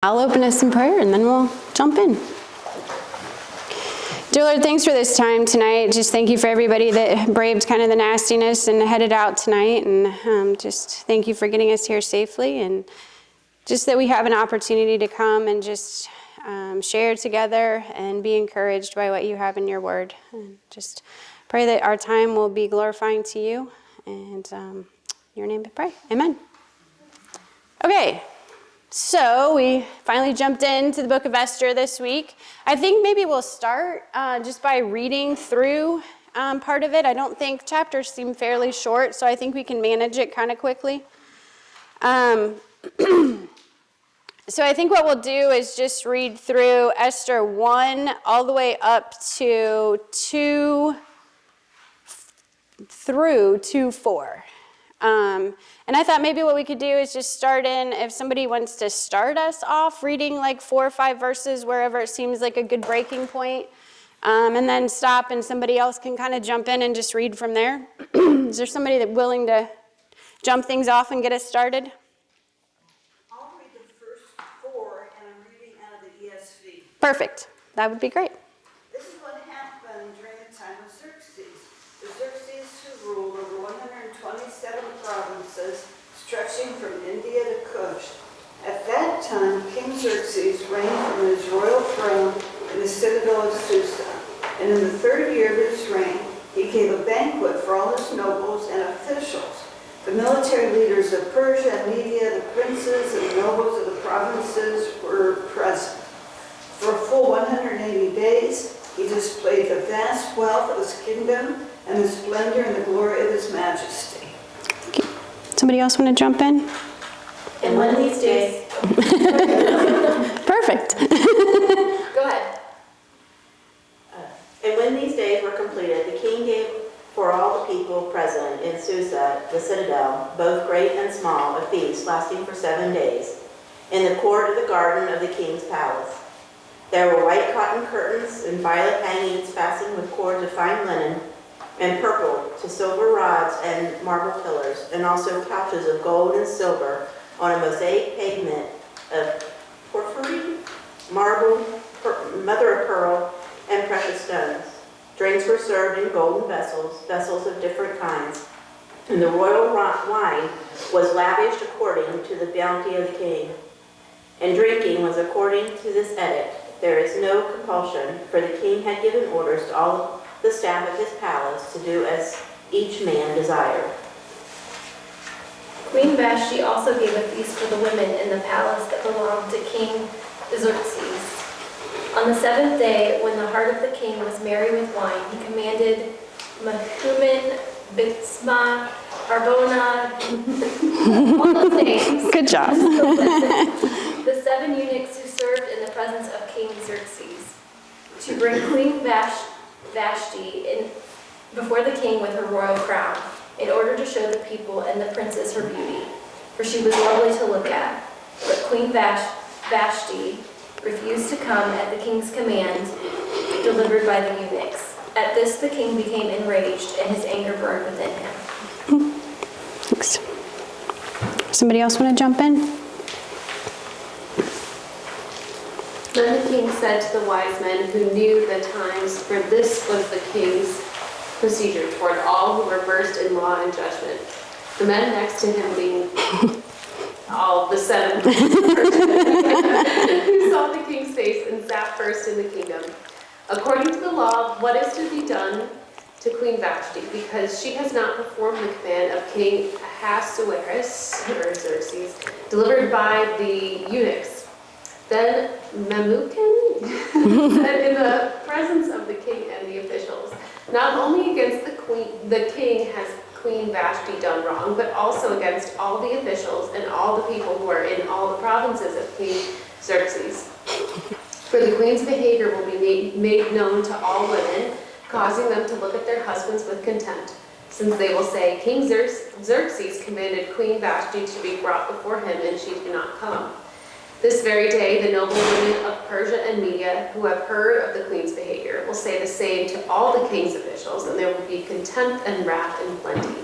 I'll open us in prayer and then we'll jump in. Dear Lord, thanks for this time tonight. Just thank you for everybody that braved kind of the nastiness and headed out tonight. And just thank you for getting us here safely. And just that we have an opportunity to come and just share together and be encouraged by what you have in your word. And just pray that our time will be glorifying to you. And in your name we pray. Amen. Okay. So we finally jumped into the book of Esther this week. I think maybe we'll start just by reading through part of it. I don't think chapters seem fairly short, so I think we can manage it kind of quickly. So I think what we'll do is just read through Esther 1 all the way up to 2 through 2:4. And I thought maybe what we could do is just start in, if somebody wants to start us off reading like 4 or 5 verses wherever it seems like a good breaking point, and then stop and somebody else can kind of jump in and just read from there. Is there somebody that's willing to jump things off and get us started? I'll read the first 4 and I'm reading out of the ESV. Perfect. That would be great. This is what happened during the time of Xerxes. The Xerxes who ruled over 127 provinces stretching from India to Kush. At that time, King Xerxes reigned from his royal throne in the citadel of Susa. And in the 3rd year of his reign, he gave a banquet for all his nobles and officials. The military leaders of Persia and Media, the princes and nobles of the provinces were present. For a full 180 days, he displayed the vast wealth of his kingdom and the splendor and the glory of his majesty. Thank you. Somebody else want to jump in? And one of these days. Perfect. Go ahead. And when these days were completed, the king gave for all the people present in Susa, the citadel, both great and small, a feast lasting for 7 days, in the court of the garden of the king's palace. There were white cotton curtains and violet hangings fastened with cords of fine linen, and purple to silver rods and marble pillars, and also couches of gold and silver on a mosaic pavement of porphyry, marble, mother of pearl, and precious stones. Drinks were served in golden vessels, vessels of different kinds, and the royal wine was lavished according to the bounty of the king. And drinking was according to this edict. There is no compulsion, for the king had given orders to all the staff of his palace to do as each man desired. Queen Vashti also gave a feast for the women in the palace that belonged to King Xerxes. On the 7th day, when the heart of the king was merry with wine, he commanded Mehuman, Bitsma, Harbona, all those names. Good job. The 7 eunuchs who served in the presence of King Xerxes, to bring Queen Vashti in before the king with her royal crown, in order to show the people and the princes her beauty, for she was lovely to look at. But Queen Vashti refused to come at the king's command delivered by the eunuchs. At this the king became enraged, and his anger burned within him. Thanks. Somebody else want to jump in? Then the king said to the wise men who knew the times, for this was the king's procedure toward all who were versed in law and judgment. The men next to him being all the 7 who saw the king's face and sat first in the kingdom. According to the law, what is to be done to Queen Vashti, because she has not performed the command of King Ahasuerus, or Xerxes, delivered by the eunuchs. Then Memucan said in the presence of the king and the officials, not only against the king has Queen Vashti done wrong, but also against all the officials and all the people who are in all the provinces of King Xerxes. For the queen's behavior will be made known to all women, causing them to look at their husbands with contempt, since they will say, King Xerxes commanded Queen Vashti to be brought before him, and she did not come. This very day, the noble women of Persia and Media, who have heard of the queen's behavior, will say the same to all the king's officials, and there will be contempt and wrath in plenty.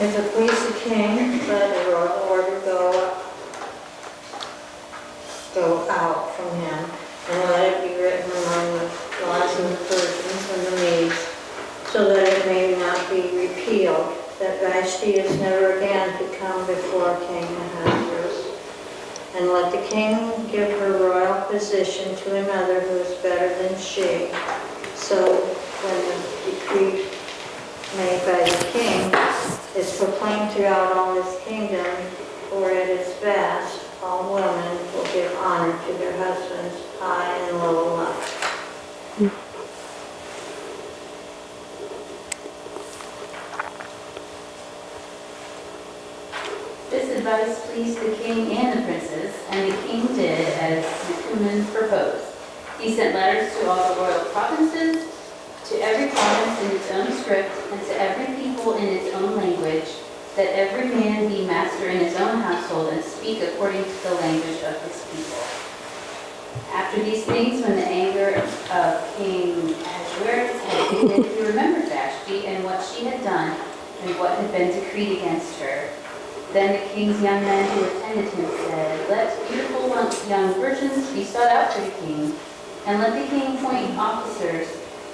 If it please the king, let a royal order go out from him, and let it be written among the laws of the Persians and the Medes, so that it may not be repealed, that Vashti is never again to come before King Ahasuerus. And let the king give her royal position to another who is better than she. So when the decree made by the king is proclaimed throughout all his kingdom, for it is vast, all women will give honor to their husbands, high and low alike. This advice pleased the king and the princes, and the king did as Naaman proposed. He sent letters to all the royal provinces, to every province in its own script, and to every people in its own language, that every man be master in his own household and speak according to the language of his people. After these things, when the anger of King Ahasuerus had abated, he remembered Vashti and what she had done and what had been decreed against her. Then the king's young men who attended him said, "Let beautiful young virgins be sought out for the king, and let the king appoint officers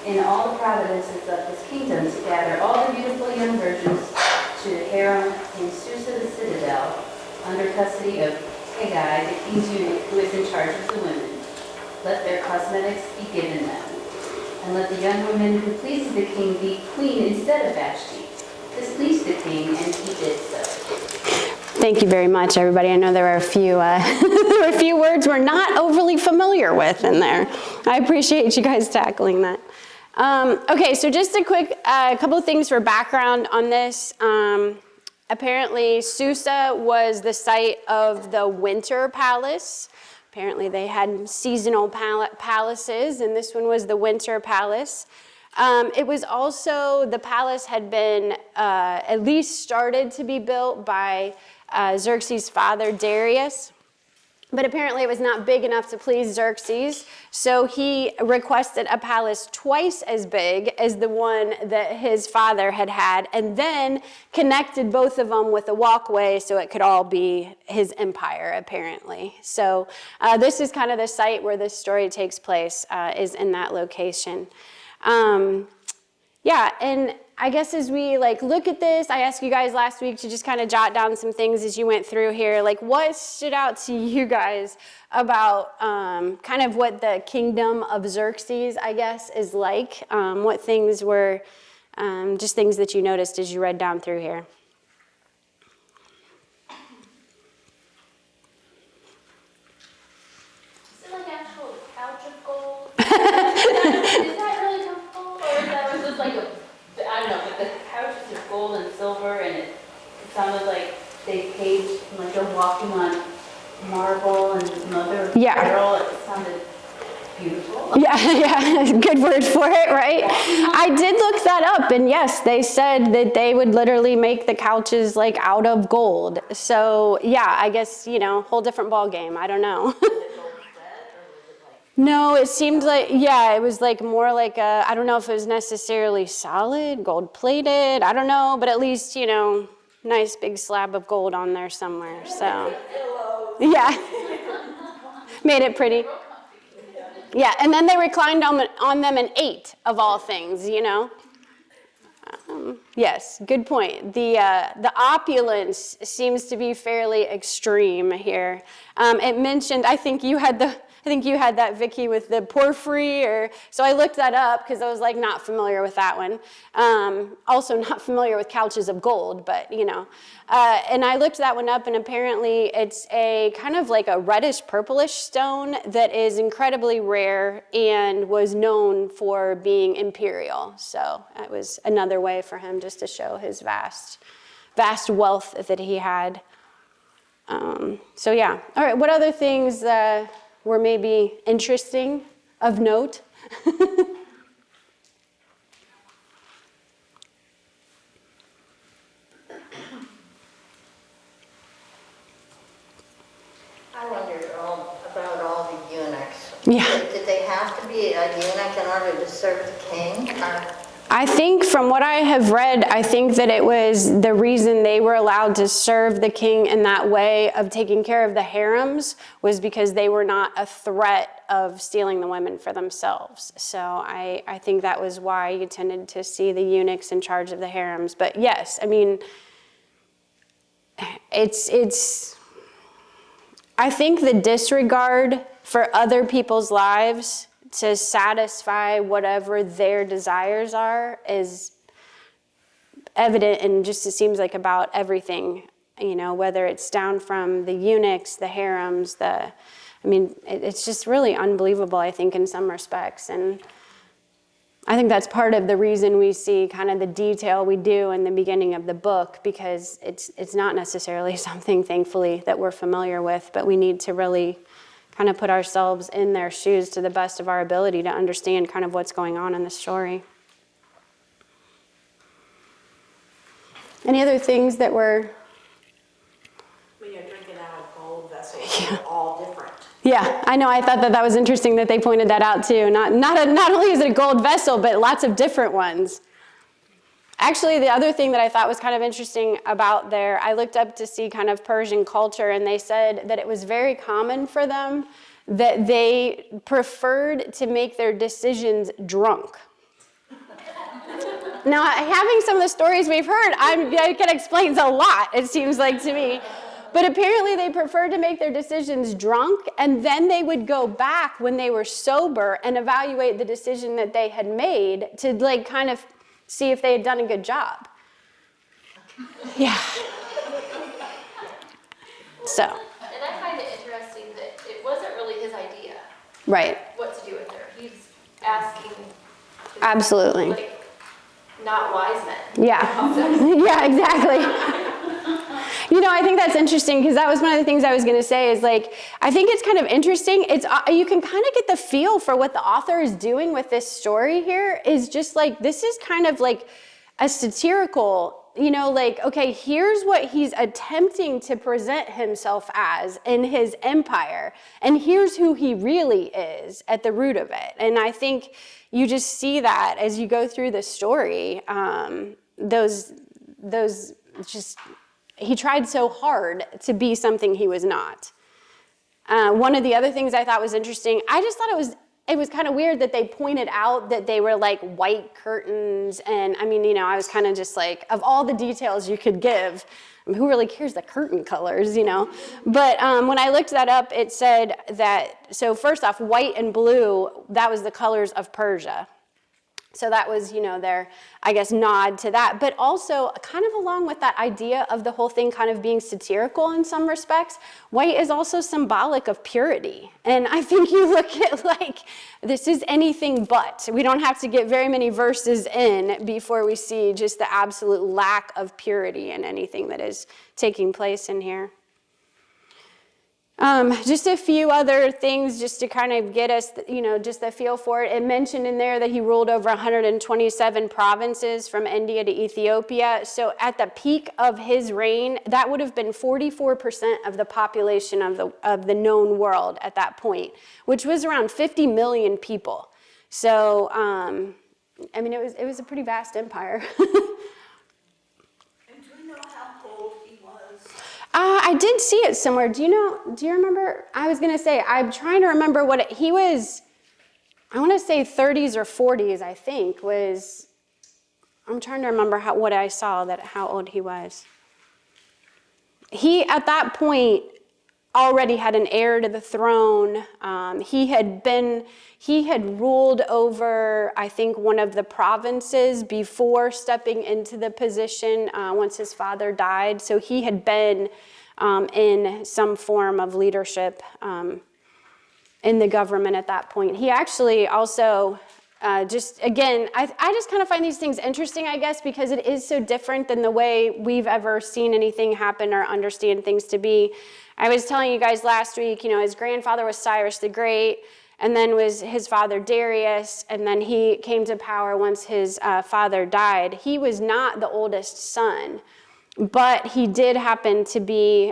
in all the provinces of his kingdom to gather all the beautiful young virgins to the harem in Susa the citadel, under custody of Haggai, the king's eunuch, who is in charge of the women. Let their cosmetics be given them, and let the young woman who pleases the king be queen instead of Vashti." This pleased the king, and he did so. Thank you very much, everybody. I know there were a few, there were a few words we're not overly familiar with in there. I appreciate you guys tackling that. Okay, so just a quick couple of things for background on this. Apparently, Susa was the site of the winter palace. Apparently, they had seasonal palaces, and this one was the winter palace. It was also, the palace had been at least started to be built by Xerxes' father, Darius. But apparently it was not big enough to please Xerxes, so he requested a palace twice as big as the one that his father had had, and then connected both of them with a walkway so it could all be his empire, apparently. So this is kind of the site where this story takes place, is in that location. Yeah, and I guess as we look at this, I asked you guys last week to just kind of jot down some things as you went through here. What stood out to you guys about kind of what the kingdom of Xerxes, I guess, is like? What things were just things that you noticed as you read down through here? Is it like actual couch of gold? Is that really comfortable? Or is that just like I don't know, but the couches are gold and silver, and it sounded like they paid, like they're walking on marble and mother of pearl. It sounded beautiful. Yeah, good word for it, right? I did look that up, and yes, they said that they would literally make the couches out of gold. So yeah, I guess, whole different ball game. I don't know. No, it seemed like, it was more like I don't know if it was necessarily solid, gold plated, I don't know, but at least, nice big slab of gold on there somewhere, so. Yeah. Made it pretty. Yeah, and then they reclined on them and ate, of all things, Yes, good point. The opulence seems to be fairly extreme here. It mentioned, I think you had that, Vicky, with the porphyry, so I looked that up because I was not familiar with that one. Also not familiar with couches of gold, but and I looked that one up, and apparently it's a kind of a reddish purplish stone that is incredibly rare and was known for being imperial. So that was another way for him just to show his vast wealth that he had. So yeah, all right. What other things were maybe interesting of note? I wondered about all the eunuchs. Yeah. Did they have to be a eunuch in order to serve the king? I think from what I have read, I think that it was the reason they were allowed to serve the king in that way of taking care of the harems was because they were not a threat of stealing the women for themselves. So I think that was why you tended to see the eunuchs in charge of the harems. But yes, I mean, I think the disregard for other people's lives to satisfy whatever their desires are is evident and just it seems like about everything, whether it's down from the eunuchs, the harems, it's just really unbelievable, I think, in some respects. And I think that's part of the reason we see kind of the detail we do in the beginning of the book, because it's not necessarily something, thankfully, that we're familiar with, but we need to really kind of put ourselves in their shoes to the best of our ability to understand kind of what's going on in the story. Any other things that were... When you're drinking out of gold vessels, they're all different. Yeah, I know. I thought that was interesting that they pointed that out too. Not only is it a gold vessel, but lots of different ones. Actually, the other thing that I thought was kind of interesting about there, I looked up to see kind of Persian culture, and they said that it was very common for them that they preferred to make their decisions drunk. Now, having some of the stories we've heard, that explains a lot, it seems like to me. But apparently they preferred to make their decisions drunk, and then they would go back when they were sober and evaluate the decision that they had made to kind of see if they had done a good job. Yeah. So. And I find it interesting that it wasn't really his idea. Right. What to do with her. He's asking. Absolutely. Not wise men. Yeah. Yeah, exactly. I think that's interesting because that was one of the things I was going to say is I think it's kind of interesting. You can kind of get the feel for what the author is doing with this story here is just this is kind of a satirical, okay, here's what he's attempting to present himself as in his empire, and here's who he really is at the root of it. And I think you just see that as you go through the story, he tried so hard to be something he was not. One of the other things I thought was interesting, I just thought it was kind of weird that they pointed out that they were white curtains. And I was kind of just of all the details you could give, who really cares the curtain colors, But when I looked that up, it said that, so first off, white and blue, that was the colors of Persia. So that was, their, I guess, nod to that. But also, kind of along with that idea of the whole thing kind of being satirical in some respects, white is also symbolic of purity. And I think you look at this is anything but. We don't have to get very many verses in before we see just the absolute lack of purity in anything that is taking place in here. Just a few other things just to kind of get us, just the feel for it. It mentioned in there that he ruled over 127 provinces from India to Ethiopia. So at the peak of his reign, that would have been 44% of the population of the known world at that point, which was around 50 million people. So, it was a pretty vast empire. I did see it somewhere. Do you remember? I was going to say, I'm trying to remember he was, I want to say 30s or 40s, I think, I'm trying to remember what I saw, how old he was. He, at that point, already had an heir to the throne. He had ruled over, I think, one of the provinces before stepping into the position once his father died. So he had been in some form of leadership in the government at that point. He actually also I just kind of find these things interesting, I guess, because it is so different than the way we've ever seen anything happen or understand things to be. I was telling you guys last week, his grandfather was Cyrus the Great, and then was his father Darius, and then he came to power once his father died. He was not the oldest son, but he did happen to be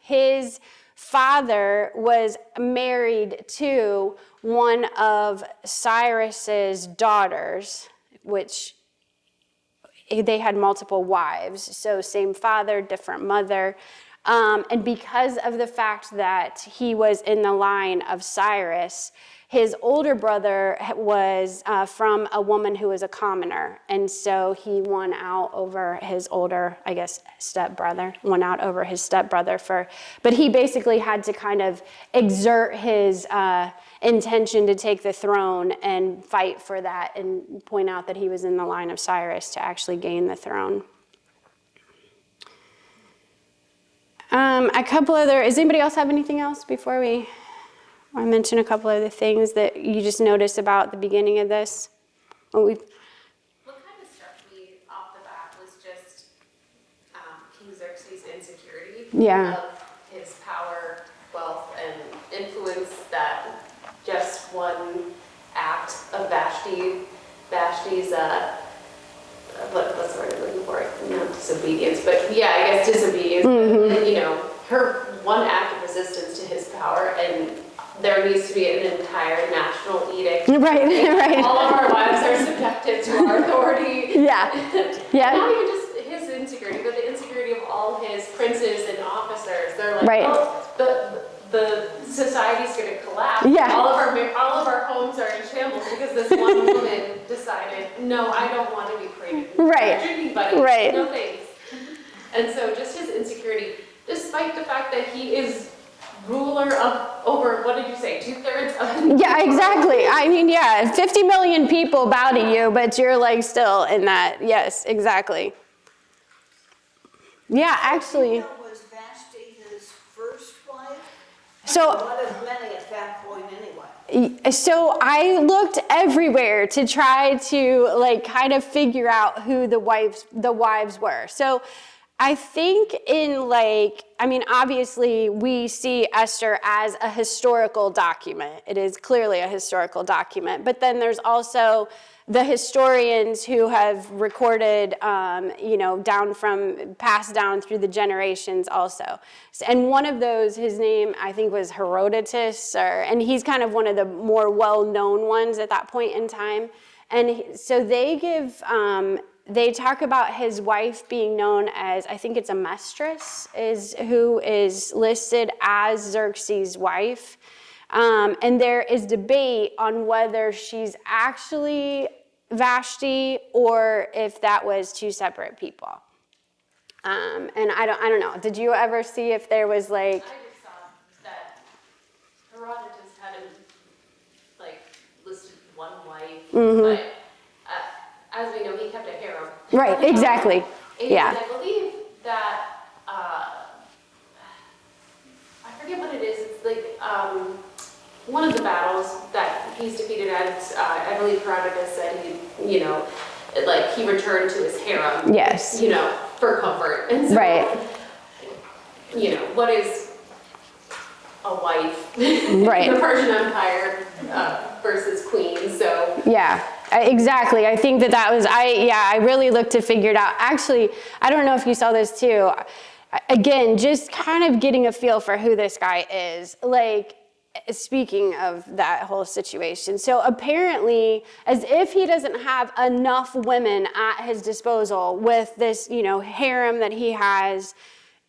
his father was married to one of Cyrus's daughters, which they had multiple wives, so same father, different mother. And because of the fact that he was in the line of Cyrus, his older brother was from a woman who was a commoner. And so he won out over his older, I guess, stepbrother, but he basically had to kind of exert his intention to take the throne and fight for that and point out that he was in the line of Cyrus to actually gain the throne. Does anybody else have anything else before I mention a couple other things that you just noticed about the beginning of this? What kind of struck me off the bat was just King Xerxes' insecurity of his power, wealth, and influence, that just one act of Vashti's, what's the word I'm looking for? Not disobedience, but yeah, I guess disobedience. Mm-hmm. You know, her one act of resistance to his power, and there needs to be an entire national edict. Right. All of our wives are subjected to our authority. Yeah. Not even just his insecurity, but the insecurity of all his princes and officers. They're like, oh, the society's going to collapse. Yeah. All of our homes are in shambles because this one woman decided, no, I don't want to be created. Right. Drinking buddies. Right. No thanks. And so just his insecurity, despite the fact that he is ruler of over, what did you say, 2/3 of? Yeah, exactly. I mean, 50 million people bow to you, but you're like still in that. Yes, exactly. Yeah, actually. Was Vashti his first wife? So, one of many at that point anyway. So I looked everywhere to try to like kind of figure out who the wives were. So I think obviously we see Esther as a historical document. It is clearly a historical document, but then there's also the historians who have recorded, passed down through the generations also. And one of those, his name, I think, was Herodotus, and he's kind of one of the more well-known ones at that point in time. And so they talk about his wife being known as, I think it's Amestris, who is listed as Xerxes' wife. And there is debate on whether she's actually Vashti or if that was two separate people. And I don't know. Did you ever see if there was like? I just saw that Herodotus had listed one wife, but as we know, he kept a harem. Right. Exactly. And I believe that I forget what it is. It's like one of the battles that he's defeated at. I believe Herodotus said he returned to his harem. Yes. For comfort. And so, right. What is a wife? Right. The Persian Empire versus queen. So. Yeah. Exactly. I think that was, I really looked to figure it out. Actually, I don't know if you saw this too. Again, just kind of getting a feel for who this guy is. Like, speaking of that whole situation. So apparently, as if he doesn't have enough women at his disposal with this, harem that he has,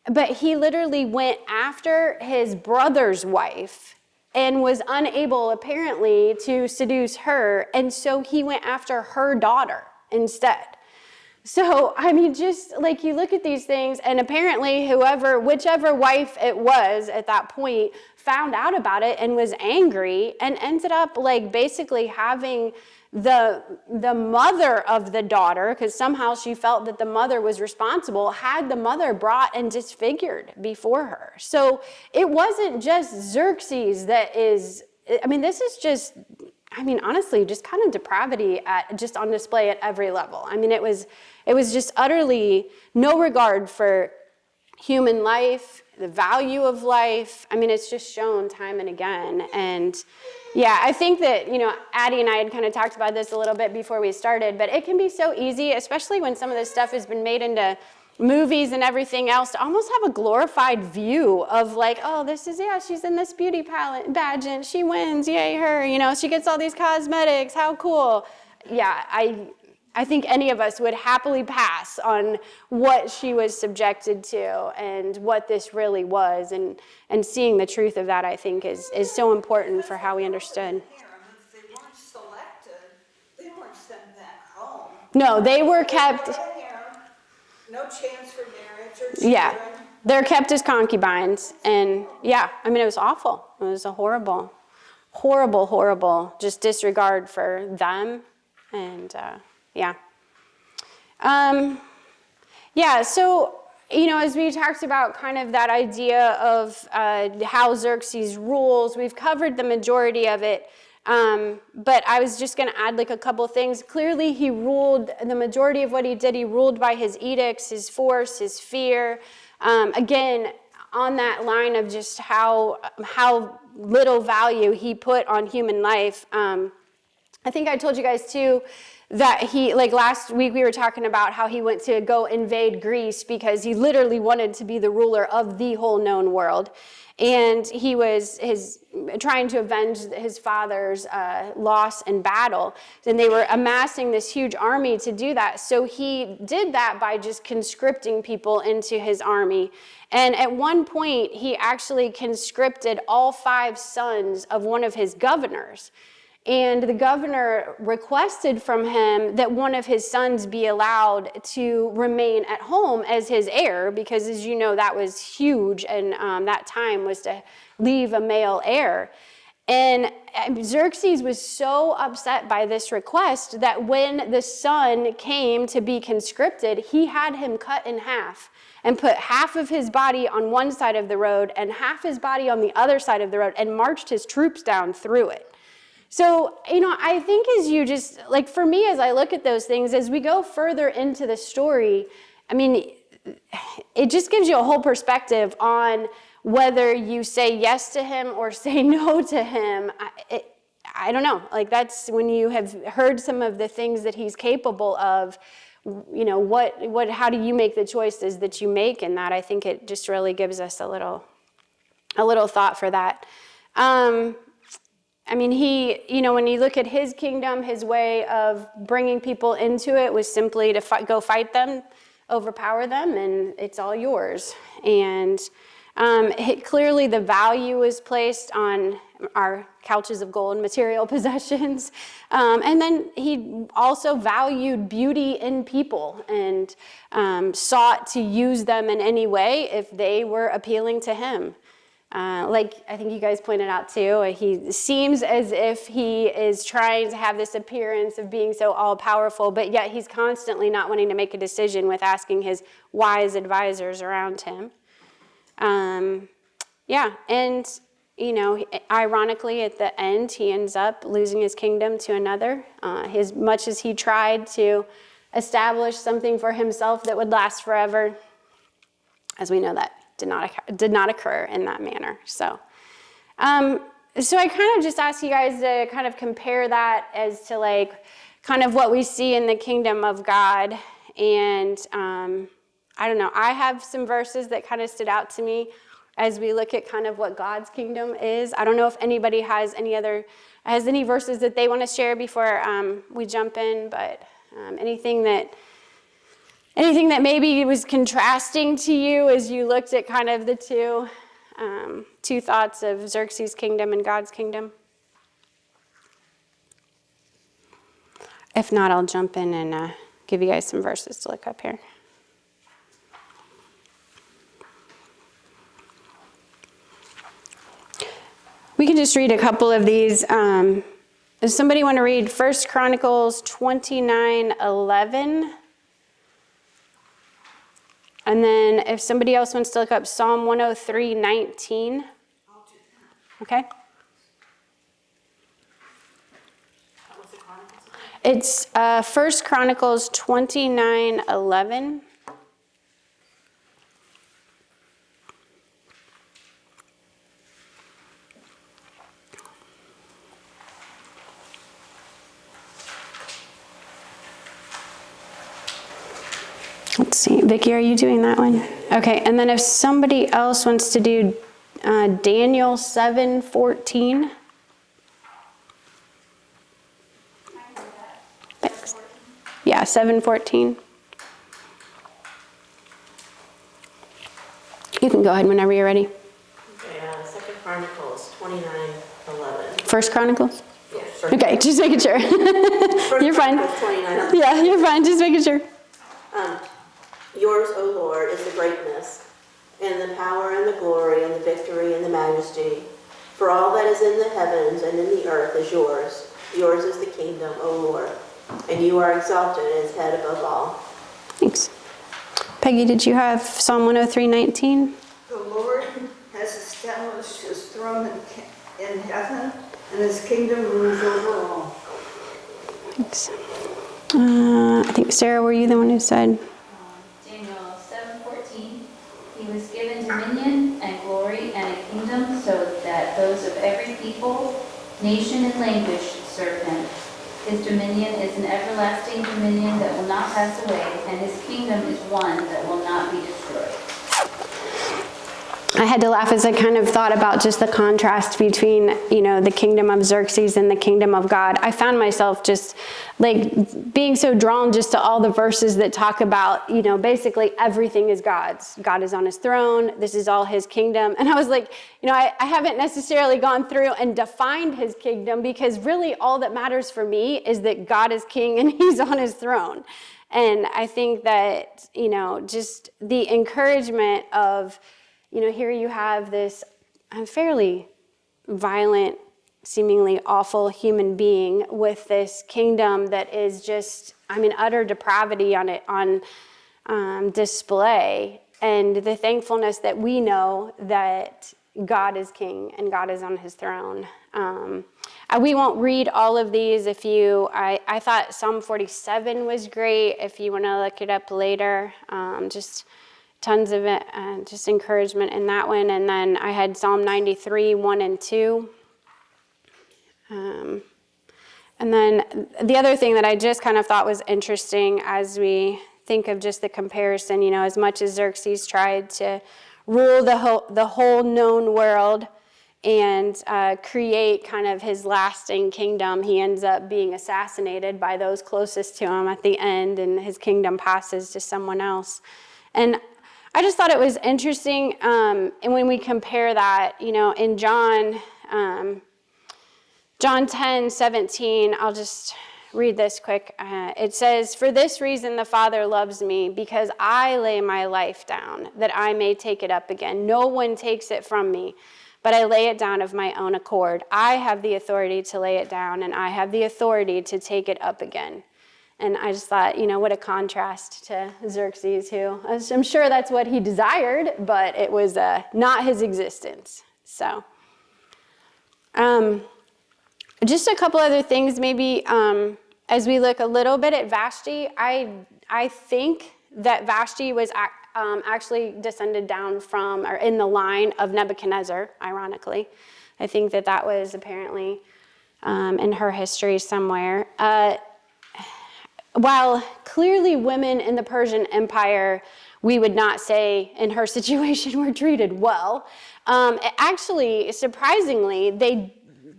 but he literally went after his brother's wife and was unable, apparently, to seduce her. And so he went after her daughter instead. So, just like you look at these things, and apparently whichever wife it was at that point found out about it and was angry and ended up basically having the mother of the daughter, because somehow she felt that the mother was responsible, had the mother brought and disfigured before her. So it wasn't just Xerxes this is just, honestly, just kind of depravity just on display at every level. It was just utterly no regard for human life, the value of life. It's just shown time and again. And yeah, I think that, Addie and I had kind of talked about this a little bit before we started, but it can be so easy, especially when some of this stuff has been made into movies and everything else, to almost have a glorified view of she's in this beauty pageant, she wins, yay her, she gets all these cosmetics, how cool. Yeah, I think any of us would happily pass on what she was subjected to and what this really was. And seeing the truth of that, I think, is so important for how we understood. If they weren't selected, they weren't sent back home. No, they were kept. No chance for marriage or children. Yeah, they're kept as concubines. And yeah, I mean, it was awful. It was a horrible, horrible, horrible just disregard for them. And yeah. Yeah, so, as we talked about kind of that idea of how Xerxes rules, we've covered the majority of it. But I was just going to add like a couple things. Clearly, he ruled, the majority of what he did, he ruled by his edicts, his force, his fear. Again, on that line of just how little value he put on human life. I think I told you guys too that he, like last week we were talking about how he went to go invade Greece because he literally wanted to be the ruler of the whole known world. And he was trying to avenge his father's loss in battle. And they were amassing this huge army to do that. So he did that by just conscripting people into his army. And at one point, he actually conscripted all 5 sons of one of his governors. And the governor requested from him that one of his sons be allowed to remain at home as his heir, because as you know, that was huge, and that time was to leave a male heir. And Xerxes was so upset by this request that when the son came to be conscripted, he had him cut in half and put half of his body on one side of the road and half his body on the other side of the road and marched his troops down through it. So, I think as you just, like for me, as I look at those things, as we go further into the story, I mean, it just gives you a whole perspective on whether you say yes to him or say no to him. I don't know, like that's when you have heard some of the things that he's capable of, how do you make the choices that you make in that? I think it just really gives us a little thought for that. I mean, when you look at his kingdom, his way of bringing people into it was simply to go fight them, overpower them, and it's all yours. And clearly the value is placed on our couches of gold, material possessions. And then he also valued beauty in people and sought to use them in any way if they were appealing to him. Like I think you guys pointed out too, he seems as if he is trying to have this appearance of being so all-powerful, but yet he's constantly not wanting to make a decision with asking his wise advisors around him. Ironically, at the end, he ends up losing his kingdom to another. As much as he tried to establish something for himself that would last forever, as we know that did not occur in that manner. So I kind of just ask you guys to kind of compare that as to like kind of what we see in the kingdom of God. And I don't know, I have some verses that kind of stood out to me as we look at kind of what God's kingdom is. I don't know if anybody has any verses that they want to share before we jump in, but anything that maybe was contrasting to you as you looked at kind of the two thoughts of Xerxes' kingdom and God's kingdom? If not, I'll jump in and give you guys some verses to look up here. We can just read a couple of these. Does somebody want to read 1 Chronicles 29:11? And then if somebody else wants to look up Psalm 103:19. Okay. It's 1 Chronicles 29:11. Let's see, Vicki, are you doing that one? Okay, and then if somebody else wants to do Daniel 7:14. Thanks. Yeah. Yeah, 7:14. You can go ahead whenever you're ready. Okay, 2 Chronicles 29:11. First Chronicles? Yes. Okay, just making sure. You're fine. 29:11. Yeah, you're fine, just making sure. Yours, O Lord, is the greatness, and the power, and the glory, and the victory, and the majesty. For all that is in the heavens and in the earth is yours. Yours is the kingdom, O Lord, and you are exalted as head above all. Thanks. Peggy, did you have Psalm 103:19? The Lord has established his throne in heaven, and his kingdom rules over all. Thanks. I think, Sarah, were you the one who said? Daniel 7:14, he was given dominion and glory and a kingdom so that those of every people, nation, and language should serve him. His dominion is an everlasting dominion that will not pass away, and his kingdom is one that will not be destroyed. I had to laugh as I kind of thought about just the contrast between, the kingdom of Xerxes and the kingdom of God. I found myself just like being so drawn just to all the verses that talk about, basically everything is God's. God is on his throne. This is all his kingdom. And I was like, I haven't necessarily gone through and defined his kingdom, because really all that matters for me is that God is king and he's on his throne. And I think that, just the encouragement of, here you have this fairly violent, seemingly awful human being with this kingdom that is just, utter depravity on display. And the thankfulness that we know that God is king and God is on his throne. We won't read all of these. I thought Psalm 47 was great. If you want to look it up later, just tons of it, just encouragement in that one. And then I had Psalm 93, 1 and 2. And then the other thing that I just kind of thought was interesting as we think of just the comparison, as much as Xerxes tried to rule the whole known world and create kind of his lasting kingdom, he ends up being assassinated by those closest to him at the end, and his kingdom passes to someone else. And I just thought it was interesting, and when we compare that, in John 10:17, I'll just read this quick. It says, "For this reason the Father loves me, because I lay my life down, that I may take it up again. No one takes it from me, but I lay it down of my own accord. I have the authority to lay it down, and I have the authority to take it up again." And I just thought, what a contrast to Xerxes, who I'm sure that's what he desired, but it was not his existence. So, just a couple other things, maybe as we look a little bit at Vashti. I think that Vashti was actually descended down from, or in the line of Nebuchadnezzar, ironically. I think that was apparently in her history somewhere. While clearly women in the Persian Empire, we would not say in her situation were treated well, actually, surprisingly, they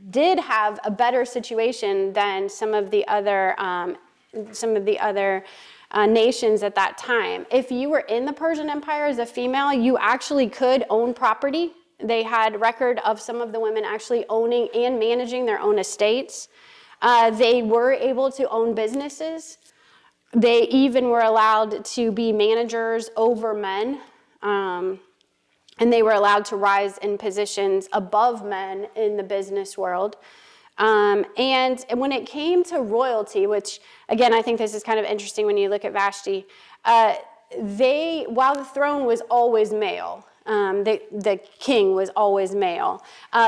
did have a better situation than some of the other nations at that time. If you were in the Persian Empire as a female, you actually could own property. They had record of some of the women actually owning and managing their own estates. They were able to own businesses. They even were allowed to be managers over men, and they were allowed to rise in positions above men in the business world. And when it came to royalty, which, again, I think this is kind of interesting when you look at Vashti, while the throne was always male, the king was always male,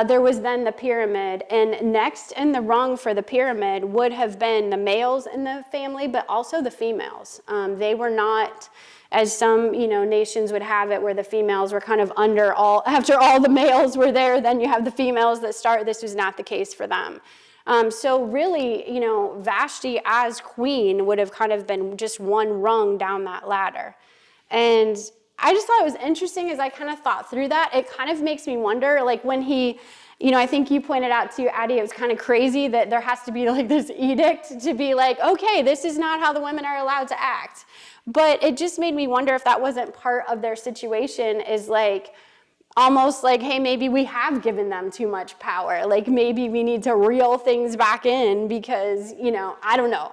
there was then the pyramid, and next in the rung for the pyramid would have been the males in the family, but also the females. They were not, as some nations would have it, where the females were kind of under after all the males were there, then you have the females that start. This was not the case for them. So really, Vashti as queen would have kind of been just one rung down that ladder. And I just thought it was interesting as I kind of thought through that. It kind of makes me wonder, like when he I think you pointed out too, Addie, it was kind of crazy that there has to be like this edict to be like, okay, this is not how the women are allowed to act. But it just made me wonder if that wasn't part of their situation, is like, almost like, hey, maybe we have given them too much power. Like maybe we need to reel things back in because, I don't know.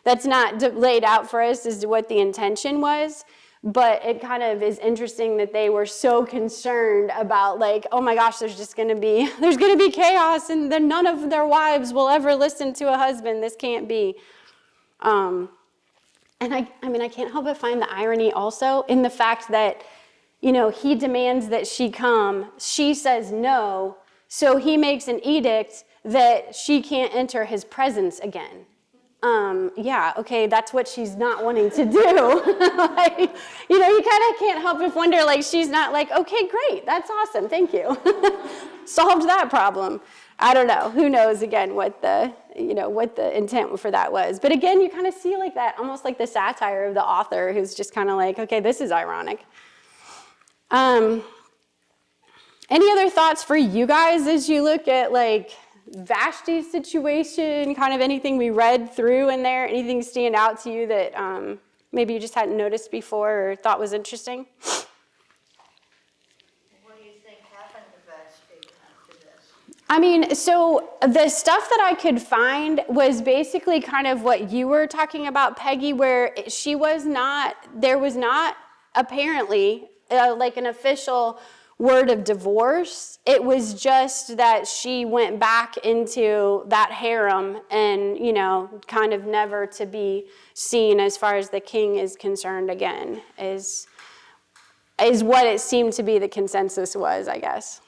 That's not laid out for us as to what the intention was. But it kind of is interesting that they were so concerned about like, oh my gosh, there's going to be chaos and then none of their wives will ever listen to a husband. This can't be. And I can't help but find the irony also in the fact that, he demands that she come, she says no, so he makes an edict that she can't enter his presence again. Yeah, okay, that's what she's not wanting to do. Like, you kind of can't help but wonder, like, she's not like, okay, great, that's awesome, thank you. Solved that problem. I don't know, who knows, again, what the intent for that was. But again, you kind of see like that, almost like the satire of the author who's just kind of like, okay, this is ironic. Any other thoughts for you guys as you look at like Vashti's situation, kind of anything we read through in there, anything stand out to you that maybe you just hadn't noticed before or thought was interesting? What do you think happened to Vashti after this? So the stuff that I could find was basically kind of what you were talking about, Peggy, where there was not apparently like an official word of divorce. It was just that she went back into that harem and, kind of never to be seen as far as the king is concerned again, is what it seemed to be the consensus was, I guess.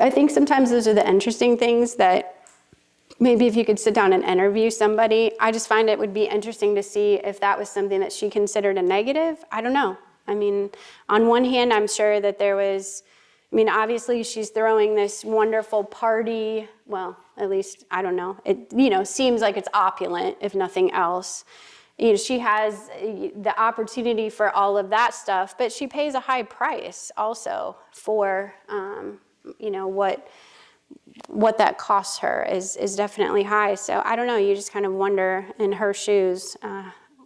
I think sometimes those are the interesting things that maybe if you could sit down and interview somebody, I just find it would be interesting to see if that was something that she considered a negative. I don't know. On one hand, I'm sure that there was, obviously she's throwing this wonderful party. Well, at least, I don't know. It, seems like it's opulent, if nothing else. She has the opportunity for all of that stuff, but she pays a high price also for, what that costs her is definitely high. So I don't know, you just kind of wonder in her shoes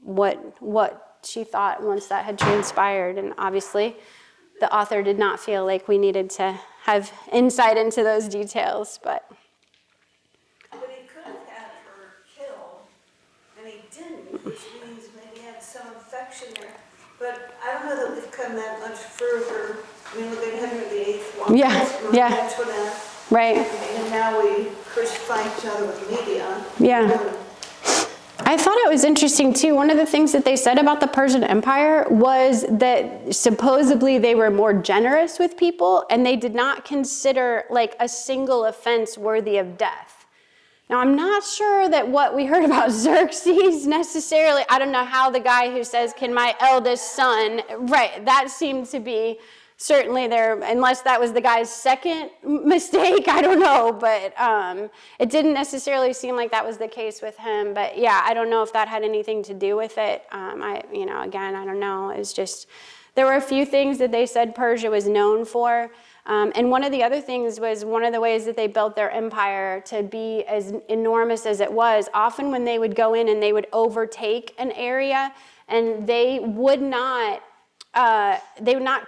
what she thought once that had transpired. And obviously the author did not feel like we needed to have insight into those details, but he could have had her killed, and he didn't, which means maybe he had some affection there. But I don't know that we've come that much further. Look at Henry VIII. Yeah. Right. And now we crucify each other with media. Yeah. I thought it was interesting too. One of the things that they said about the Persian Empire was that supposedly they were more generous with people and they did not consider like a single offense worthy of death. Now, I'm not sure that what we heard about Xerxes necessarily, I don't know how the guy who says, can my eldest son, right, that seemed to be certainly there, unless that was the guy's second mistake, I don't know, but it didn't necessarily seem like that was the case with him. But yeah, I don't know if that had anything to do with it. Again, I don't know. It's just, there were a few things that they said Persia was known for. And one of the other things was one of the ways that they built their empire to be as enormous as it was. Often when they would go in and they would overtake an area and they would not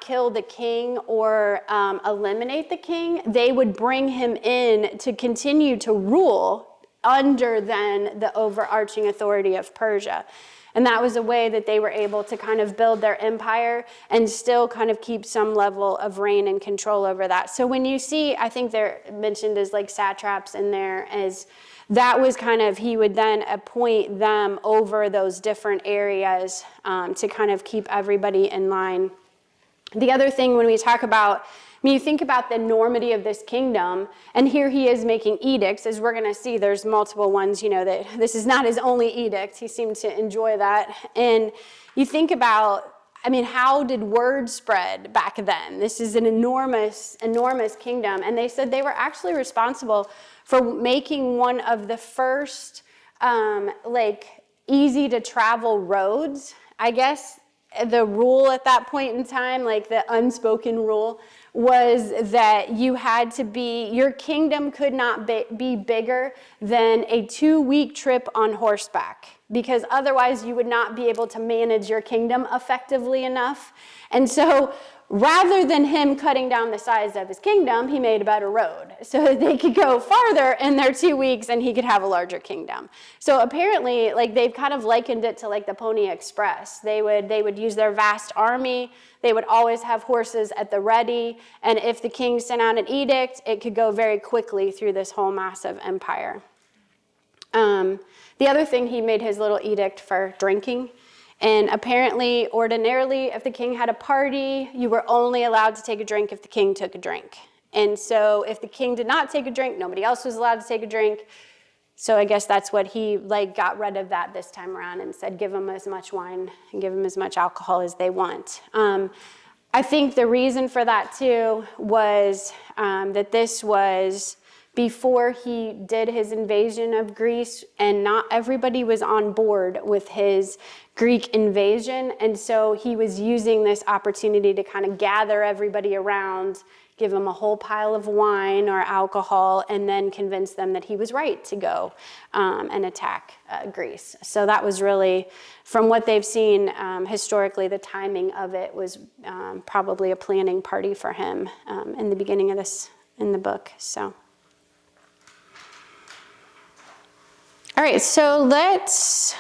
kill the king or eliminate the king. They would bring him in to continue to rule under then the overarching authority of Persia. And that was a way that they were able to kind of build their empire and still kind of keep some level of reign and control over that. So when you see, I think they're mentioned as like satraps in there, as that was kind of, he would then appoint them over those different areas to kind of keep everybody in line. The other thing when we talk about, you think about the enormity of this kingdom, and here he is making edicts, as we're going to see, there's multiple ones, that this is not his only edict. He seemed to enjoy that. And you think about, how did word spread back then? This is an enormous, enormous kingdom. And they said they were actually responsible for making one of the first, easy to travel roads I guess the rule at that point in time, like the unspoken rule, was that you had to be, your kingdom could not be bigger than a 2-week trip on horseback, because otherwise you would not be able to manage your kingdom effectively enough. And so rather than him cutting down the size of his kingdom, he made a better road so that they could go farther in their 2 weeks and he could have a larger kingdom. So apparently, like, they've kind of likened it to like the Pony Express. They would use their vast army. They would always have horses at the ready. And if the king sent out an edict, it could go very quickly through this whole massive empire. The other thing, he made his little edict for drinking. And apparently, ordinarily, if the king had a party, you were only allowed to take a drink if the king took a drink. And so if the king did not take a drink, nobody else was allowed to take a drink. So I guess that's what he got rid of that this time around and said, give them as much wine and give them as much alcohol as they want. I think the reason for that too was that this was before he did his invasion of Greece, and not everybody was on board with his Greek invasion. And so he was using this opportunity to kind of gather everybody around, give them a whole pile of wine or alcohol, and then convince them that he was right to go and attack Greece. So that was really, from what they've seen historically, the timing of it was probably a planning party for him in the beginning of this, in the book. So. All right, so let's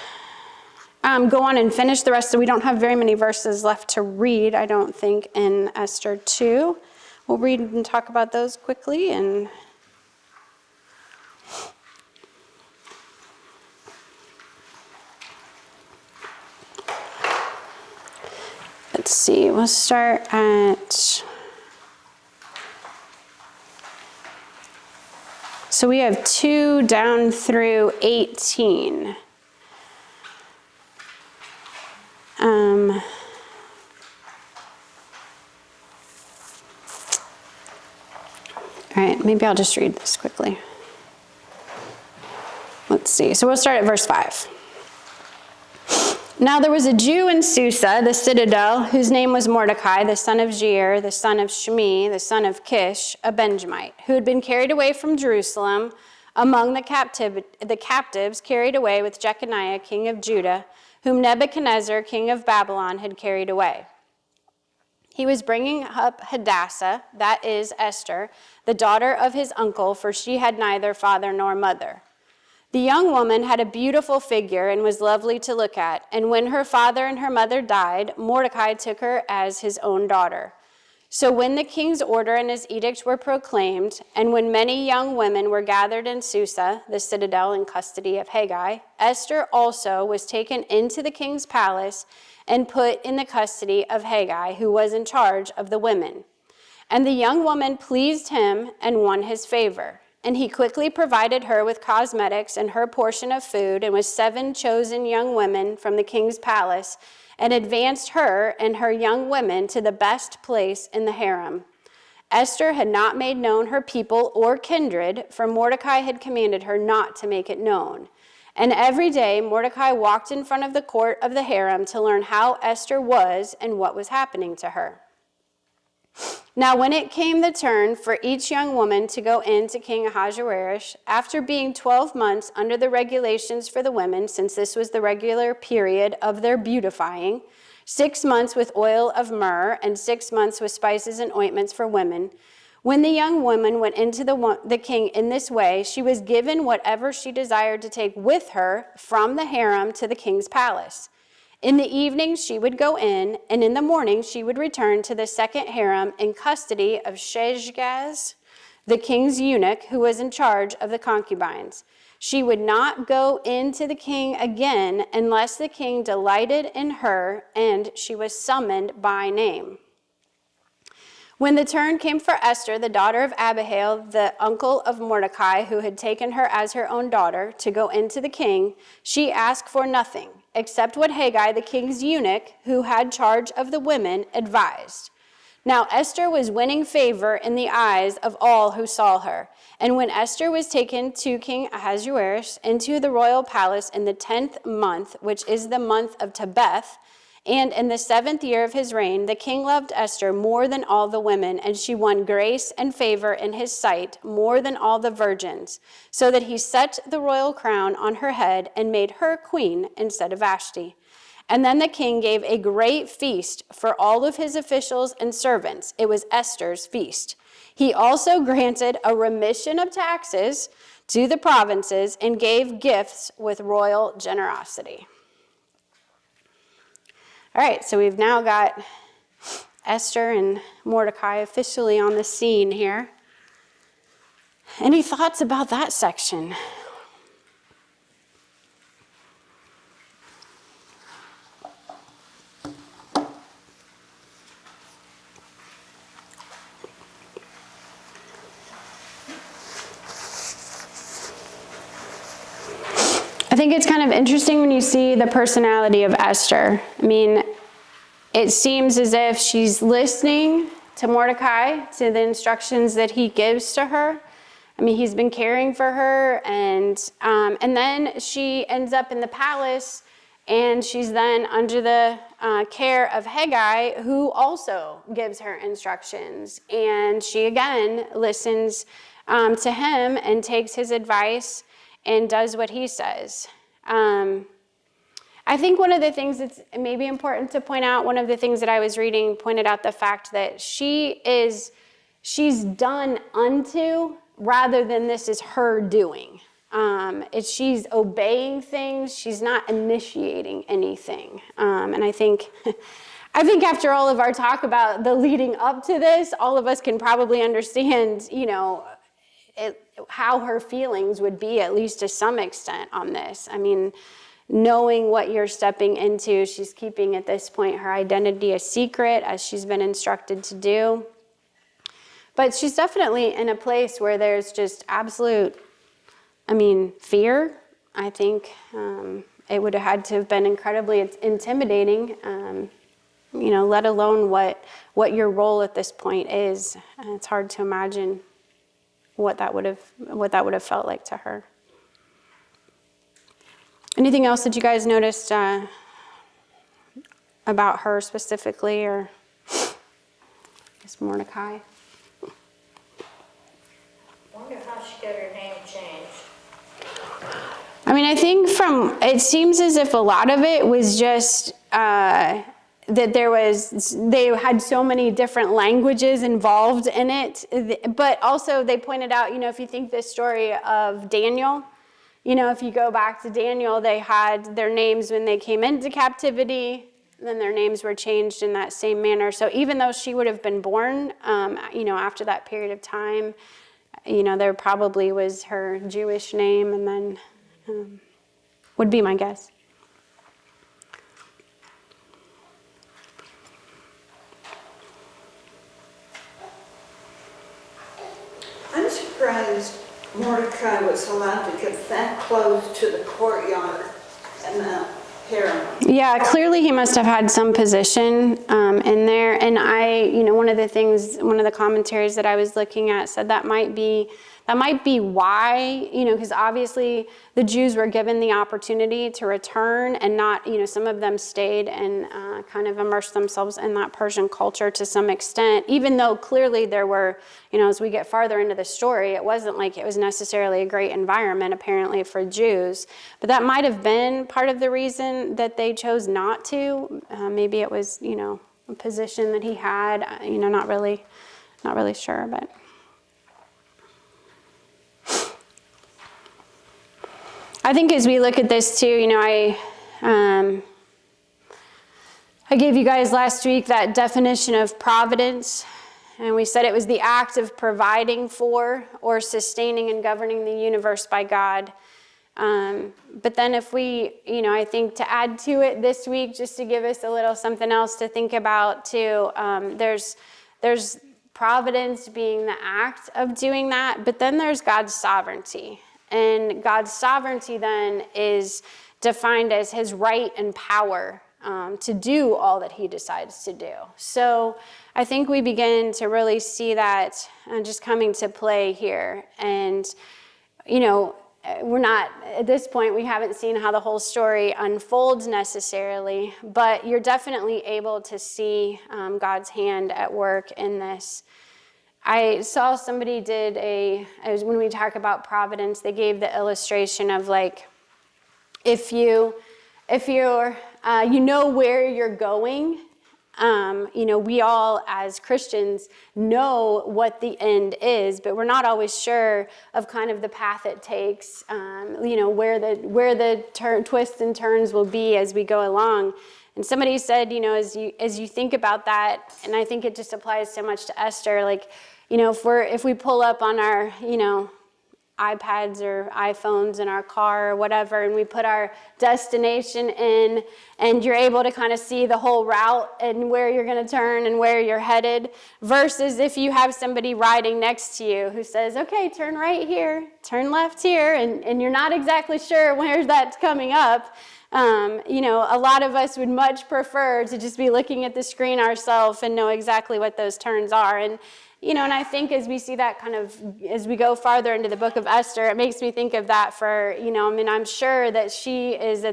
go on and finish the rest. So we don't have very many verses left to read, I don't think, in Esther 2. We'll read and talk about those quickly. And let's see, we'll start at... So we have 2 down through 18. All right, maybe I'll just read this quickly. Let's see. So we'll start at verse 5. Now there was a Jew in Susa, the citadel, whose name was Mordecai, the son of Jair, the son of Shimei, the son of Kish, a Benjamite, who had been carried away from Jerusalem among the captives carried away with Jeconiah, king of Judah, whom Nebuchadnezzar, king of Babylon, had carried away. He was bringing up Hadassah, that is Esther, the daughter of his uncle, for she had neither father nor mother. The young woman had a beautiful figure and was lovely to look at, and when her father and her mother died, Mordecai took her as his own daughter. So when the king's order and his edict were proclaimed, and when many young women were gathered in Susa, the citadel, in custody of Haggai, Esther also was taken into the king's palace and put in the custody of Haggai, who was in charge of the women. And the young woman pleased him and won his favor. And he quickly provided her with cosmetics and her portion of food, and with 7 chosen young women from the king's palace, and advanced her and her young women to the best place in the harem. Esther had not made known her people or kindred, for Mordecai had commanded her not to make it known. And every day Mordecai walked in front of the court of the harem to learn how Esther was and what was happening to her. Now when it came the turn for each young woman to go in to King Ahasuerus, after being 12 months under the regulations for the women, since this was the regular period of their beautifying, 6 months with oil of myrrh, and 6 months with spices and ointments for women, when the young woman went into the king in this way, she was given whatever she desired to take with her from the harem to the king's palace. In the evening she would go in, and in the morning she would return to the second harem in custody of Sheshgaz, the king's eunuch, who was in charge of the concubines. She would not go in to the king again unless the king delighted in her, and she was summoned by name. When the turn came for Esther, the daughter of Abihail, the uncle of Mordecai, who had taken her as her own daughter, to go into the king, she asked for nothing, except what Haggai, the king's eunuch, who had charge of the women, advised. Now Esther was winning favor in the eyes of all who saw her. And when Esther was taken to King Ahasuerus into the royal palace in the 10th month, which is the month of Tebeth, And in the 7th year of his reign, the king loved Esther more than all the women, and she won grace and favor in his sight more than all the virgins, so that he set the royal crown on her head and made her queen instead of Vashti. And then the king gave a great feast for all of his officials and servants. It was Esther's feast. He also granted a remission of taxes to the provinces and gave gifts with royal generosity. All right, so we've now got Esther and Mordecai officially on the scene here. Any thoughts about that section? I think it's kind of interesting when you see the personality of Esther. I mean, it seems as if she's listening to Mordecai, to the instructions that he gives to her. I mean, he's been caring for her, and then she ends up in the palace, and she's then under the care of Haggai, who also gives her instructions. And she, again, listens to him and takes his advice and does what he says. I think one of the things that's maybe important to point out, one of the things that I was reading pointed out the fact that she's done unto rather than this is her doing. She's obeying things. She's not initiating anything. And I think after all of our talk about the leading up to this, all of us can probably understand, how her feelings would be, at least to some extent, on this. I mean, knowing what you're stepping into, she's keeping at this point her identity a secret, as she's been instructed to do. But she's definitely in a place where there's just absolute, fear. I think it would have had to have been incredibly intimidating, let alone what your role at this point is. It's hard to imagine what that would have felt like to her. Anything else that you guys noticed about her specifically, or just Mordecai? I wonder how she got her name changed. I think it seems as if a lot of it was just that they had so many different languages involved in it. But also they pointed out, if you think this story of Daniel, if you go back to Daniel, they had their names when they came into captivity, then their names were changed in that same manner. So even though she would have been born, after that period of time, there probably was her Jewish name, and then would be my guess. I'm surprised Mordecai was allowed to get that close to the courtyard and the harem. Yeah, clearly he must have had some position in there. And one of the commentaries that I was looking at said that might be why, because obviously the Jews were given the opportunity to return, and not, some of them stayed and kind of immersed themselves in that Persian culture to some extent, even though clearly there were, as we get farther into the story, it wasn't like it was necessarily a great environment apparently for Jews. But that might have been part of the reason that they chose not to. Maybe it was, a position that he had, not really sure, but. I think as we look at this too, I gave you guys last week that definition of providence, and we said it was the act of providing for or sustaining and governing the universe by God. But then if we, I think to add to it this week, just to give us a little something else to think about too, there's providence being the act of doing that, but then there's God's sovereignty. And God's sovereignty then is defined as his right and power to do all that he decides to do. So I think we begin to really see that just coming to play here. And, we're not, at this point, we haven't seen how the whole story unfolds necessarily, but you're definitely able to see God's hand at work in this. I saw somebody when we talk about providence, they gave the illustration of like, if you're, you know where you're going. We all as Christians know what the end is, but we're not always sure of kind of the path it takes, where the twists and turns will be as we go along. And somebody said, as you think about that, and I think it just applies so much to Esther, like, if we pull up on our, iPads or iPhones in our car or whatever, and we put our destination in, and you're able to kind of see the whole route and where you're going to turn and where you're headed, versus if you have somebody riding next to you who says, okay, turn right here, turn left here, and you're not exactly sure where that's coming up. A lot of us would much prefer to just be looking at the screen ourselves and know exactly what those turns are. And I think as we see that kind of, as we go farther into the book of Esther, it makes me think of that for, I'm sure that she is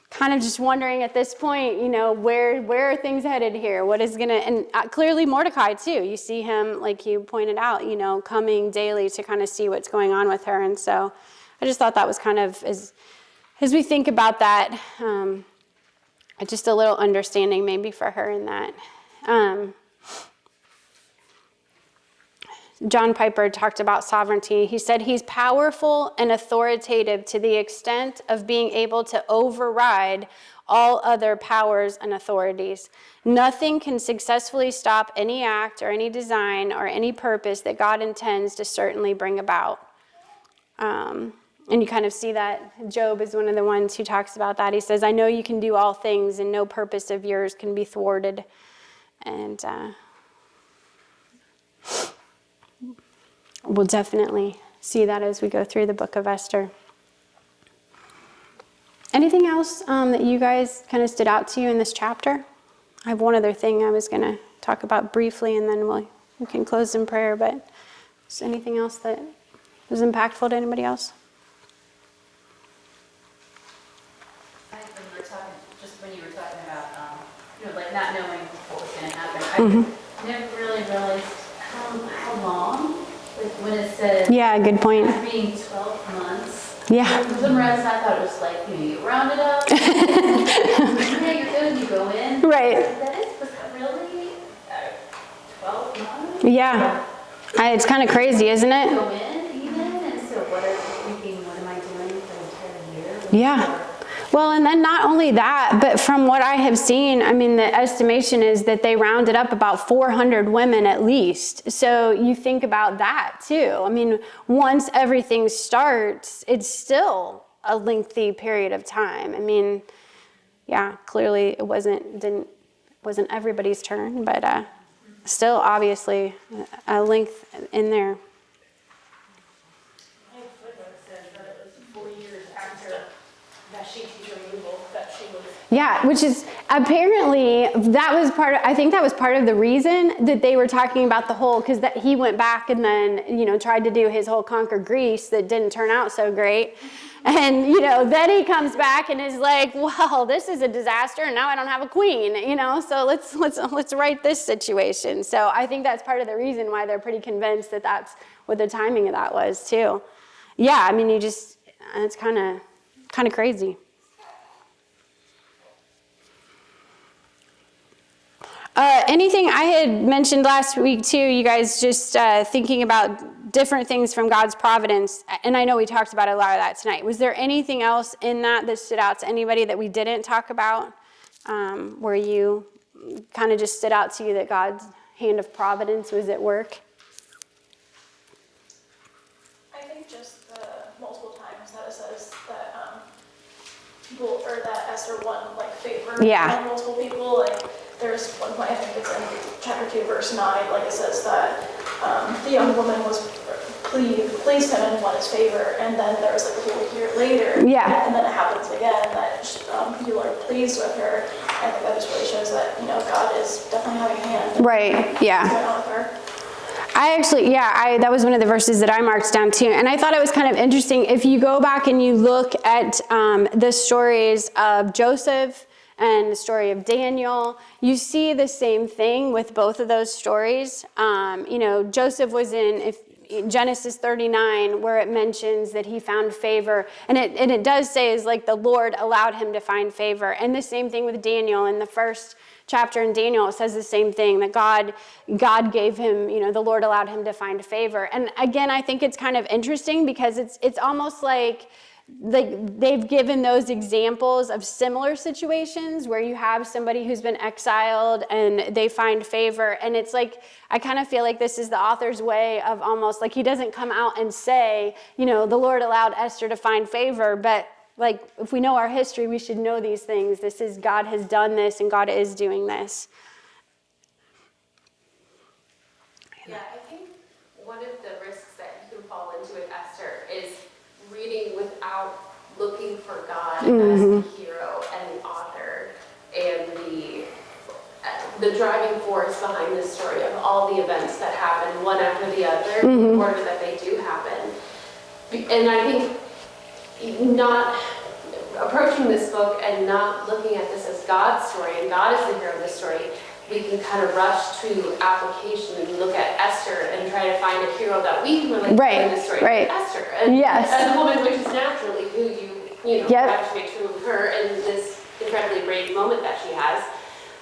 kind of just wondering at this point, where are things headed here? What is and clearly Mordecai too. You see him, like you pointed out, coming daily to kind of see what's going on with her. And so I just thought that was kind of, as we think about that, just a little understanding maybe for her in that. John Piper talked about sovereignty. He said he's powerful and authoritative to the extent of being able to override all other powers and authorities. Nothing can successfully stop any act or any design or any purpose that God intends to certainly bring about. And you kind of see that Job is one of the ones who talks about that. He says, I know you can do all things and no purpose of yours can be thwarted. And we'll definitely see that as we go through the book of Esther. Anything else that you guys kind of stood out to you in this chapter? I have one other thing I was going to talk about briefly, and then we can close in prayer. But is anything else that was impactful to anybody else? I think when you were talking about, like not knowing what was going to happen, I never really realized how long. Like when it said, Yeah, good point. Being 12 months. Yeah. For some reason, I thought it was like, you round it up. Yeah, you're good, you go in. Right. Was that really 12 months? Yeah. It's kind of crazy, isn't it? Go in even, and so what are you thinking, what am I doing for the entire year? Yeah. Well, and then not only that, but from what I have seen, the estimation is that they rounded up about 400 women at least. So you think about that too. Once everything starts, it's still a lengthy period of time. Clearly it wasn't everybody's turn, but still obviously a length in there. Yeah, which is apparently I think that was part of the reason that they were talking about the whole, because that he went back and then, tried to do his whole conquer Greece that didn't turn out so great. And, then he comes back and is like, well, this is a disaster and now I don't have a queen, so let's write this situation. So I think that's part of the reason why they're pretty convinced that that's what the timing of that was too. Yeah, it's kind of crazy. Anything I had mentioned last week too, you guys just thinking about different things from God's providence, and I know we talked about a lot of that tonight. Was there anything else in that stood out to anybody that we didn't talk about, where you kind of just stood out to you that God's hand of providence was at work? I think just the multiple times that it says that people, or that Esther won favor Yeah. from multiple people. There's one point, I think it's in chapter 2, verse 9, it says that the young woman was pleased him and won his favor, and then there was a whole year later, Yeah. and then it happens again that people are pleased with her. I think that just really shows that God is definitely having a hand. Right. Yeah. What's going on with her. that was one of the verses that I marked down too. And I thought it was kind of interesting. If you go back and you look at the stories of Joseph and the story of Daniel, you see the same thing with both of those stories. Joseph was in Genesis 39, where it mentions that he found favor. And it does say is like the Lord allowed him to find favor. And the same thing with Daniel in the first chapter in Daniel, it says the same thing, that God gave him, the Lord allowed him to find favor. And again, I think it's kind of interesting because it's almost like they've given those examples of similar situations where you have somebody who's been exiled and they find favor. And it's like, I kind of feel like this is the author's way of almost like, he doesn't come out and say, the Lord allowed Esther to find favor, but like, if we know our history, we should know these things. God has done this and God is doing this. Yeah, I think one of the risks that you can fall into with Esther is reading without looking for God as the hero and the author and the driving force behind this story of all the events that happen one after the other in order that they do happen. And I think not approaching this book and not looking at this as God's story and God is the hero of the story, we can kind of rush to application and look at Esther and try to find a hero that we can relate to in the story. Like Esther, and as a woman, which is naturally who you have to make true of her and this incredibly brave moment that she has.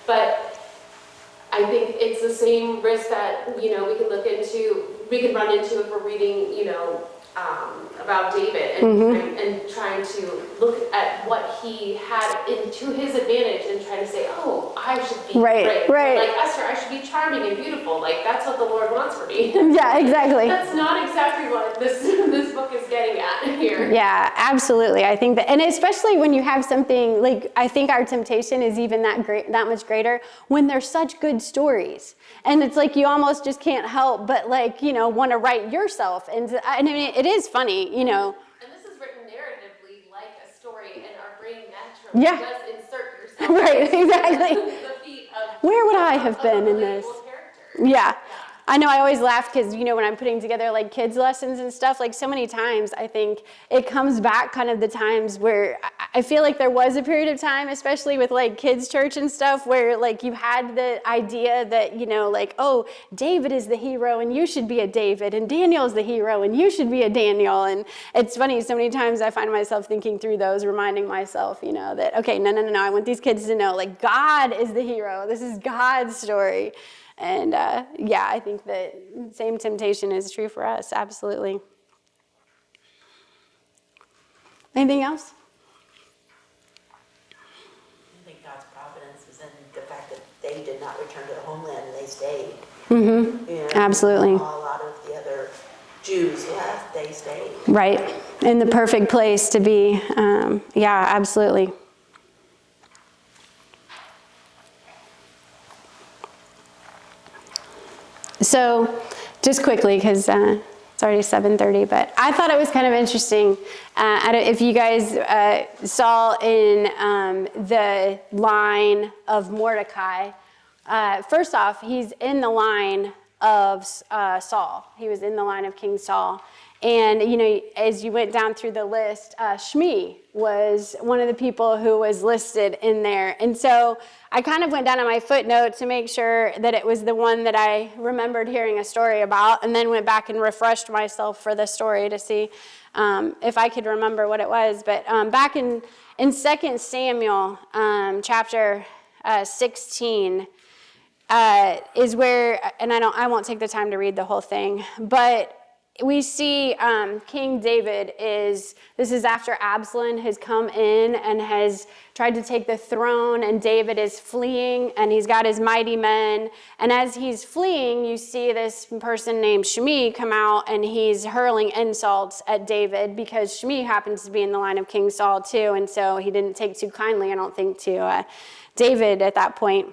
But I think it's the same risk that we can run into if we're reading about David and trying to look at what he had to his advantage and trying to say, oh, I should be brave. Right. Like Esther, I should be charming and beautiful. Like that's what the Lord wants for me. Yeah, exactly. That's not exactly what this book is getting at here. Yeah, absolutely. I think that, and especially when you have something like, I think our temptation is even that much greater when they're such good stories. And it's like, you almost just can't help but want to write yourself. And I mean, it is funny, And this is written narratively like a story, and our brain naturally does insert yourself. Right, exactly. The feet of where would I have been in this? Character. Yeah. I know I always laugh because, when I'm putting together like kids lessons and stuff, like so many times I think it comes back kind of the times where I feel like there was a period of time, especially with like kids church and stuff, where like you had the idea that, oh, David is the hero and you should be a David, and Daniel's the hero and you should be a Daniel. And it's funny, so many times I find myself thinking through those, reminding myself, that, okay, no, I want these kids to know like God is the hero. This is God's story. And I think that same temptation is true for us, absolutely. Anything else? I think God's providence is in the fact that they did not return to the homeland and they stayed. Absolutely. A lot of the other Jews left, they stayed. Right, in the perfect place to be. Absolutely. So, just quickly, because it's already 7:30, but I thought it was kind of interesting. If you guys saw in the line of Mordecai, first off, he's in the line of Saul. He was in the line of King Saul. And, as you went down through the list, Shmi was one of the people who was listed in there. And so I kind of went down on my footnote to make sure that it was the one that I remembered hearing a story about, and then went back and refreshed myself for the story to see if I could remember what it was. But back in 2 Samuel chapter 16 is where, and I won't take the time to read the whole thing, but we see King David this is after Absalom has come in and has tried to take the throne, and David is fleeing, and he's got his mighty men. And as he's fleeing, you see this person named Shimi come out, and he's hurling insults at David because Shimi happens to be in the line of King Saul too, and so he didn't take too kindly, I don't think, to David at that point.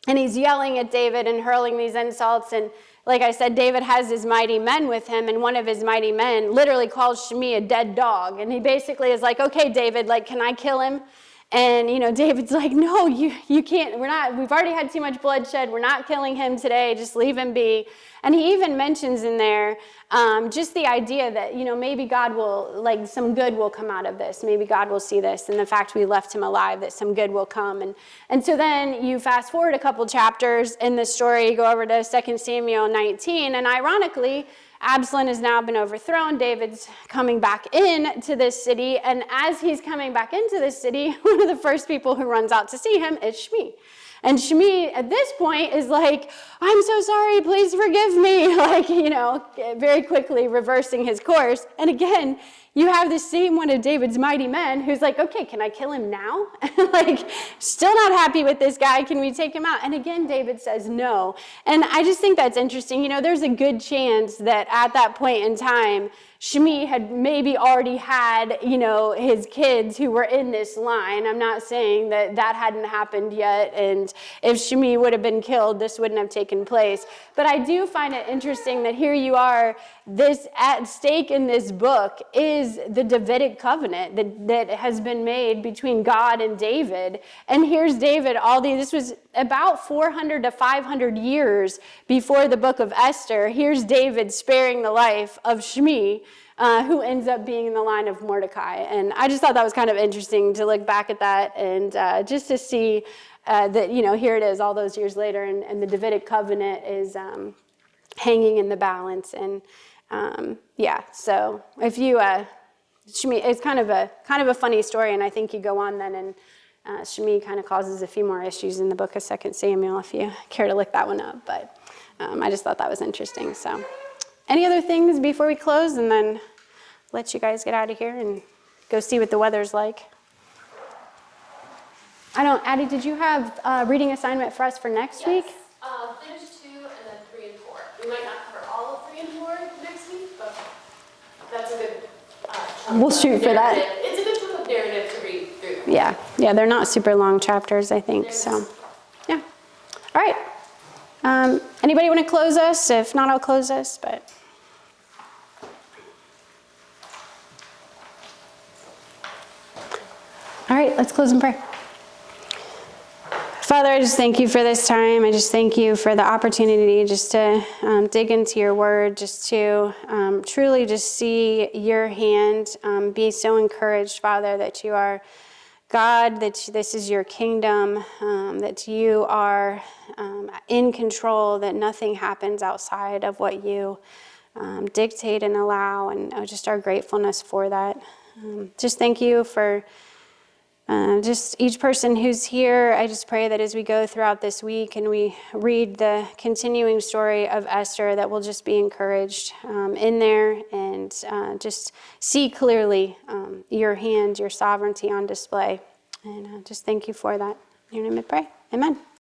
And he's yelling at David and hurling these insults, and like I said, David has his mighty men with him, and one of his mighty men literally calls Shimi a dead dog. And he basically is like, okay, David, like, can I kill him? And, David's like, no, you can't, we've already had too much bloodshed. We're not killing him today. Just leave him be. And he even mentions in there just the idea that, maybe God will, some good will come out of this. Maybe God will see this. And the fact we left him alive, that some good will come. And so then you fast forward a couple chapters in the story, go over to 2 Samuel 19. And ironically, Absalom has now been overthrown. David's coming back into this city. And as he's coming back into this city, one of the first people who runs out to see him is Shmi. And Shmi at this point is like, I'm so sorry, please forgive me. Very quickly reversing his course. And again, you have the same one of David's mighty men who's like, okay, can I kill him now? Still not happy with this guy. Can we take him out? And again, David says no. And I just think that's interesting. There's a good chance that at that point in time, Shmi had maybe already had, his kids who were in this line. I'm not saying that hadn't happened yet. And if Shmi would have been killed, this wouldn't have taken place. But I do find it interesting that here you are, this at stake in this book is the Davidic covenant that has been made between God and David. And here's David, this was about 400 to 500 years before the book of Esther. Here's David sparing the life of Shmi, who ends up being in the line of Mordecai. And I just thought that was kind of interesting to look back at that and just to see that, here it is all those years later, and the Davidic covenant is hanging in the balance. And so if you, Shmi, it's kind of a funny story, and I think you go on then, and Shmi kind of causes a few more issues in the book of 2 Samuel, if you care to look that one up. But I just thought that was interesting. So any other things before we close, and then let you guys get out of here and go see what the weather's like? Addie, did you have a reading assignment for us for next week? Finish 2 and then 3 and 4. We might not cover all of 3 and 4 next week, but that's a good chunk. We'll shoot for that. It's a good chunk of narrative to read through. Yeah, they're not super long chapters, I think. So, yeah. All right. Anybody want to close us? If not, I'll close us. But all right, let's close in prayer. Father, I just thank you for this time. I just thank you for the opportunity just to dig into your word, just to truly just see your hand, be so encouraged, Father, that you are God, that this is your kingdom, that you are in control, that nothing happens outside of what you dictate and allow, and just our gratefulness for that. Just thank you for just each person who's here. I just pray that as we go throughout this week and we read the continuing story of Esther, that we'll just be encouraged in there and just see clearly your hand, your sovereignty on display. And just thank you for that. In your name I pray. Amen.